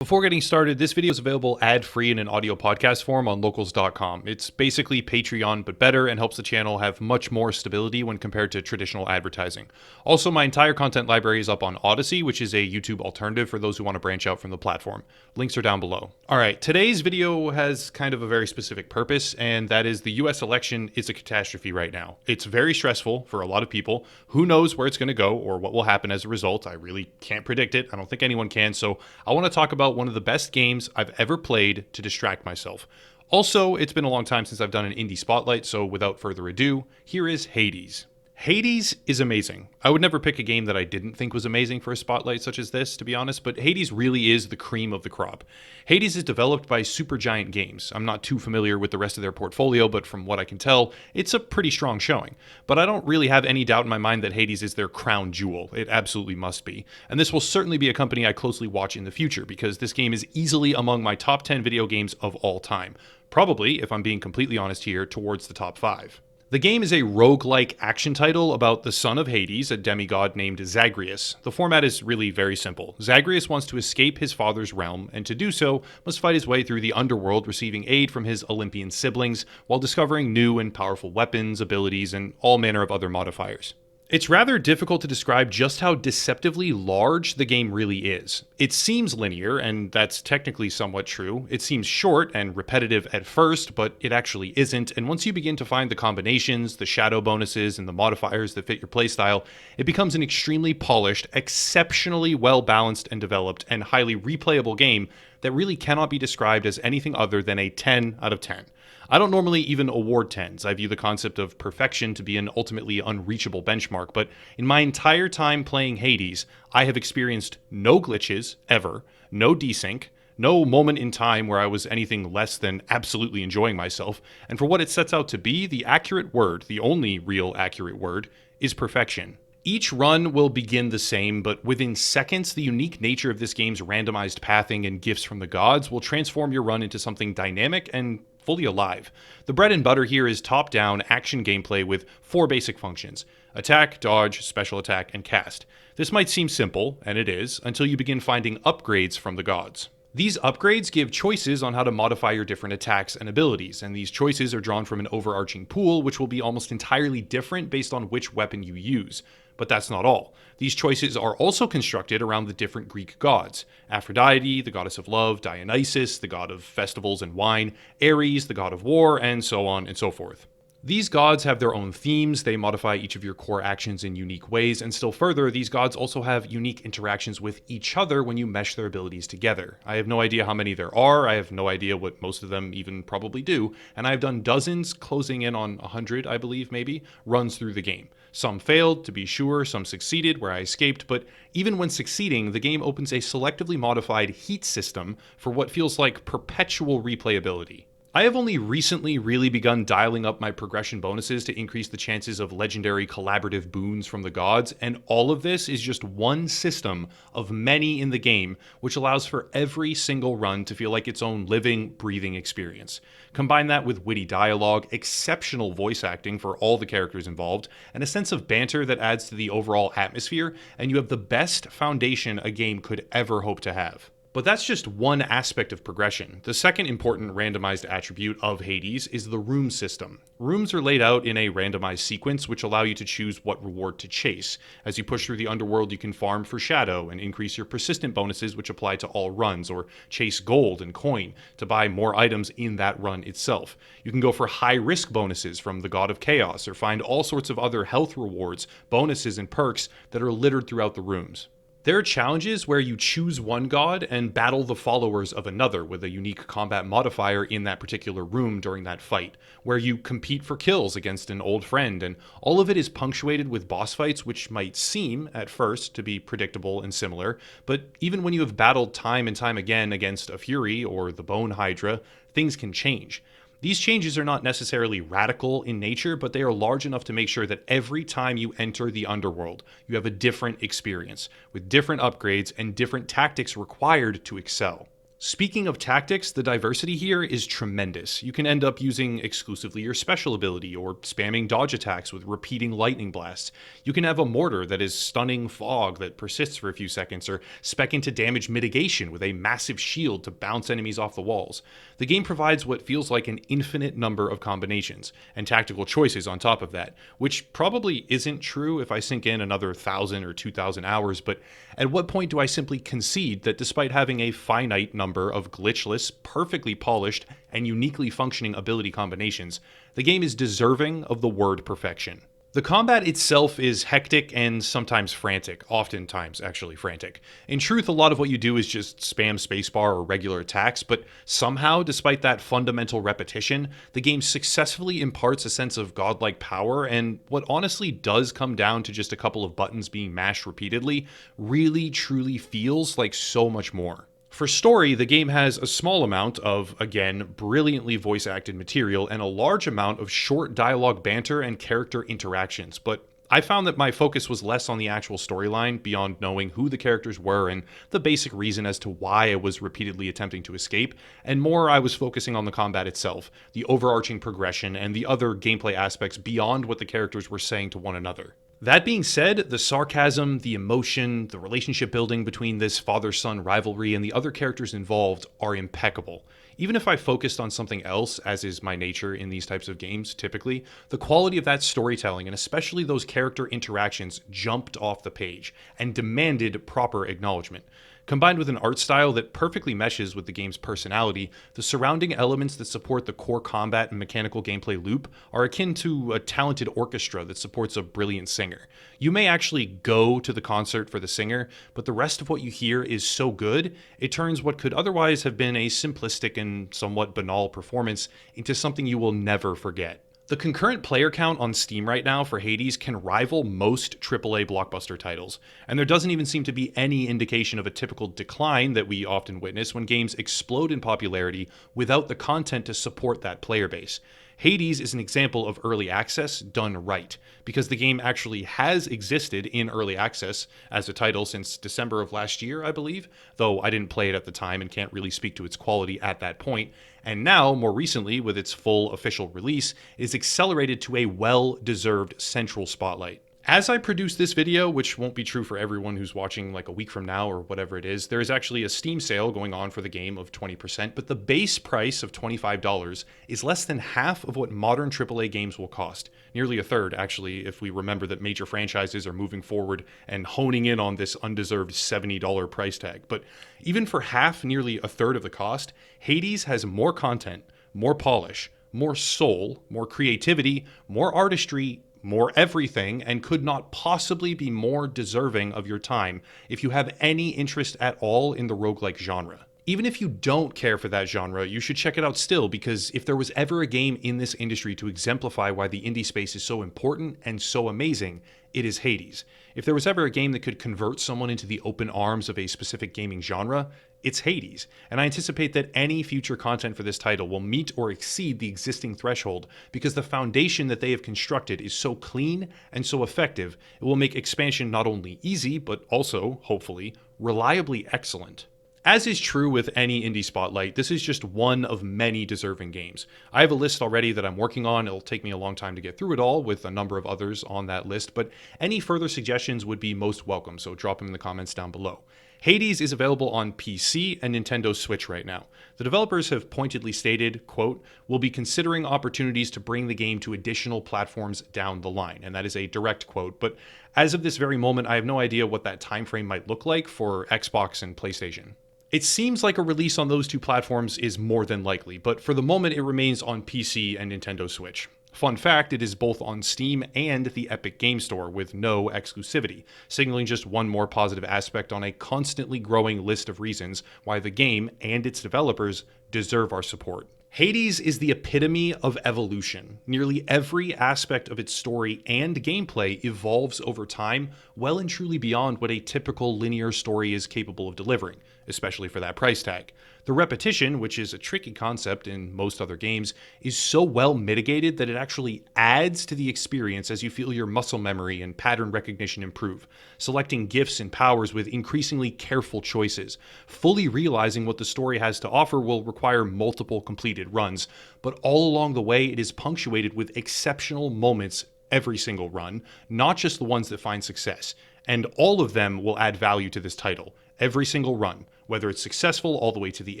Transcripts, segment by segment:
Before getting started, this video is available ad-free in an audio podcast form on locals.com. It's basically Patreon, but better, and helps the channel have much more stability when compared to traditional advertising. Also, my entire content library is up on Odyssey, which is a YouTube alternative for those who want to branch out from the platform. Links are down below. Alright, today's video has kind of a very specific purpose, and that is the US election is a catastrophe right now. It's very stressful for a lot of people. Who knows where it's going to go or what will happen as a result? I really can't predict it. I don't think anyone can, so I want to talk about one of the best games I've ever played to distract myself. Also, it's been a long time since I've done an indie spotlight, so without further ado, here is Hades. Hades is amazing. I would never pick a game that I didn't think was amazing for a spotlight such as this, to be honest, but Hades really is the cream of the crop. Hades is developed by SuperGiant Games. I'm not too familiar with the rest of their portfolio, but from what I can tell, it's a pretty strong showing. But I don't really have any doubt in my mind that Hades is their crown jewel. It absolutely must be. And this will certainly be a company I closely watch in the future, because this game is easily among my top 10 video games of all time. Probably, if I'm being completely honest here, towards the top 5. The game is a roguelike action title about the son of Hades, a demigod named Zagreus. The format is really very simple. Zagreus wants to escape his father's realm, and to do so, must fight his way through the underworld, receiving aid from his Olympian siblings, while discovering new and powerful weapons, abilities, and all manner of other modifiers. It's rather difficult to describe just how deceptively large the game really is. It seems linear, and that's technically somewhat true. It seems short and repetitive at first, but it actually isn't, and once you begin to find the combinations, the shadow bonuses, and the modifiers that fit your playstyle, it becomes an extremely polished, exceptionally well-balanced and developed, and highly replayable game that really cannot be described as anything other than a 10 out of 10. I don't normally even award 10s. I view the concept of perfection to be an ultimately unreachable benchmark, but in my entire time playing Hades, I have experienced no glitches, ever, no desync, no moment in time where I was anything less than absolutely enjoying myself, and for what it sets out to be, the accurate word, the only real accurate word, is perfection. Each run will begin the same, but within seconds, the unique nature of this game's randomized pathing and gifts from the gods will transform your run into something dynamic and fully alive. The bread and butter here is top-down action gameplay with 4 basic functions: attack, dodge, special attack, and cast. This might seem simple, and it is, until you begin finding upgrades from the gods. These upgrades give choices on how to modify your different attacks and abilities, and these choices are drawn from an overarching pool which will be almost entirely different based on which weapon you use. But that's not all. These choices are also constructed around the different Greek gods: Aphrodite, the goddess of love; Dionysus, the god of festivals and wine; Ares, the god of war, and so on and so forth. These gods have their own themes, they modify each of your core actions in unique ways, and still further, these gods also have unique interactions with each other when you mesh their abilities together. I have no idea how many there are, I have no idea what most of them even probably do, and I've done dozens, closing in on 100, I believe, maybe, runs through the game. Some failed, to be sure, some succeeded, where I escaped, but even when succeeding, the game opens a selectively modified heat system for what feels like perpetual replayability. I have only recently really begun dialing up my progression bonuses to increase the chances of legendary collaborative boons from the gods, and all of this is just one system of many in the game, which allows for every single run to feel like its own living, breathing experience. Combine that with witty dialogue, exceptional voice acting for all the characters involved, and a sense of banter that adds to the overall atmosphere, and you have the best foundation a game could ever hope to have. But that's just one aspect of progression. The second important randomized attribute of Hades is the room system. Rooms are laid out in a randomized sequence which allow you to choose what reward to chase. As you push through the underworld, you can farm for shadow and increase your persistent bonuses, which apply to all runs, or chase gold and coin to buy more items in that run itself. You can go for high risk bonuses from the god of chaos, or find all sorts of other health rewards, bonuses, and perks that are littered throughout the rooms. There are challenges where you choose one god and battle the followers of another with a unique combat modifier in that particular room during that fight, where you compete for kills against an old friend, and all of it is punctuated with boss fights which might seem, at first, to be predictable and similar, but even when you have battled time and time again against a Fury or the Bone Hydra, things can change. These changes are not necessarily radical in nature, but they are large enough to make sure that every time you enter the underworld, you have a different experience, with different upgrades and different tactics required to excel. Speaking of tactics, the diversity here is tremendous. You can end up using exclusively your special ability or spamming dodge attacks with repeating lightning blasts. You can have a mortar that is stunning fog that persists for a few seconds, or spec into damage mitigation with a massive shield to bounce enemies off the walls. The game provides what feels like an infinite number of combinations, and tactical choices on top of that, which probably isn't true if I sink in another 1,000 or 2,000 hours, but at what point do I simply concede that despite having a finite number of glitchless, perfectly polished, and uniquely functioning ability combinations, the game is deserving of the word perfection? The combat itself is hectic and sometimes frantic, oftentimes actually frantic. In truth, a lot of what you do is just spam spacebar or regular attacks, but somehow, despite that fundamental repetition, the game successfully imparts a sense of godlike power, and what honestly does come down to just a couple of buttons being mashed repeatedly really truly feels like so much more. For story, the game has a small amount of, again, brilliantly voice-acted material and a large amount of short dialogue banter and character interactions, but I found that my focus was less on the actual storyline, beyond knowing who the characters were and the basic reason as to why I was repeatedly attempting to escape, and more I was focusing on the combat itself, the overarching progression, and the other gameplay aspects beyond what the characters were saying to one another. That being said, the sarcasm, the emotion, the relationship building between this father-son rivalry and the other characters involved are impeccable. Even if I focused on something else, as is my nature in these types of games typically, the quality of that storytelling and especially those character interactions jumped off the page and demanded proper acknowledgement. Combined with an art style that perfectly meshes with the game's personality, the surrounding elements that support the core combat and mechanical gameplay loop are akin to a talented orchestra that supports a brilliant singer. You may actually go to the concert for the singer, but the rest of what you hear is so good, it turns what could otherwise have been a simplistic and somewhat banal performance into something you will never forget. The concurrent player count on Steam right now for Hades can rival most AAA blockbuster titles, and there doesn't even seem to be any indication of a typical decline that we often witness when games explode in popularity without the content to support that player base. Hades is an example of early access done right, because the game actually has existed in early access as a title since December of last year, I believe, though I didn't play it at the time and can't really speak to its quality at that point, and now, more recently, with its full official release, is accelerated to a well-deserved central spotlight. As I produce this video, which won't be true for everyone who's watching like a week from now or whatever it is, there is actually a Steam sale going on for the game of 20%, but the base price of $25 is less than half of what modern AAA games will cost. Nearly a third, actually, if we remember that major franchises are moving forward and honing in on this undeserved $70 price tag. But even for half, nearly a third of the cost, Hades has more content, more polish, more soul, more creativity, more artistry, more everything, and could not possibly be more deserving of your time if you have any interest at all in the roguelike genre. Even if you don't care for that genre, you should check it out still, because if there was ever a game in this industry to exemplify why the indie space is so important and so amazing, it is Hades. If there was ever a game that could convert someone into the open arms of a specific gaming genre, it's Hades, and I anticipate that any future content for this title will meet or exceed the existing threshold because the foundation that they have constructed is so clean and so effective, it will make expansion not only easy, but also, hopefully, reliably excellent. As is true with any indie spotlight, this is just one of many deserving games. I have a list already that I'm working on. It'll take me a long time to get through it all with a number of others on that list, but any further suggestions would be most welcome, so drop them in the comments down below. Hades is available on PC and Nintendo Switch right now. The developers have pointedly stated, quote, "We'll be considering opportunities to bring the game to additional platforms down the line," and that is a direct quote, but as of this very moment, I have no idea what that timeframe might look like for Xbox and PlayStation. It seems like a release on those two platforms is more than likely, but for the moment it remains on PC and Nintendo Switch. Fun fact, it is both on Steam and the Epic Game Store with no exclusivity, signaling just one more positive aspect on a constantly growing list of reasons why the game and its developers deserve our support. Hades is the epitome of evolution. Nearly every aspect of its story and gameplay evolves over time, well and truly beyond what a typical linear story is capable of delivering. especially for that price tag. The repetition, which is a tricky concept in most other games, is so well mitigated that it actually adds to the experience as you feel your muscle memory and pattern recognition improve, selecting gifts and powers with increasingly careful choices. Fully realizing what the story has to offer will require multiple completed runs, but all along the way it is punctuated with exceptional moments every single run, not just the ones that find success. And all of them will add value to this title. Every single run, whether it's successful all the way to the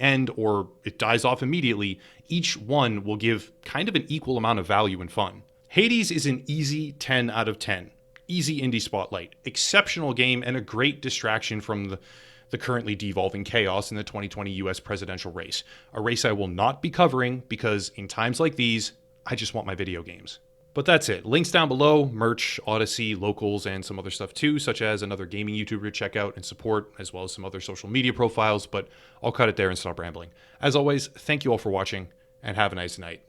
end or it dies off immediately, each one will give kind of an equal amount of value and fun. Hades is an easy 10 out of 10. Easy indie spotlight, exceptional game, and a great distraction from the currently devolving chaos in the 2020 US presidential race. A race I will not be covering because in times like these, I just want my video games. But that's it. Links down below, merch, Odyssey, locals, and some other stuff too, such as another gaming YouTuber to check out and support, as well as some other social media profiles, but I'll cut it there and stop rambling. As always, thank you all for watching, and have a nice night.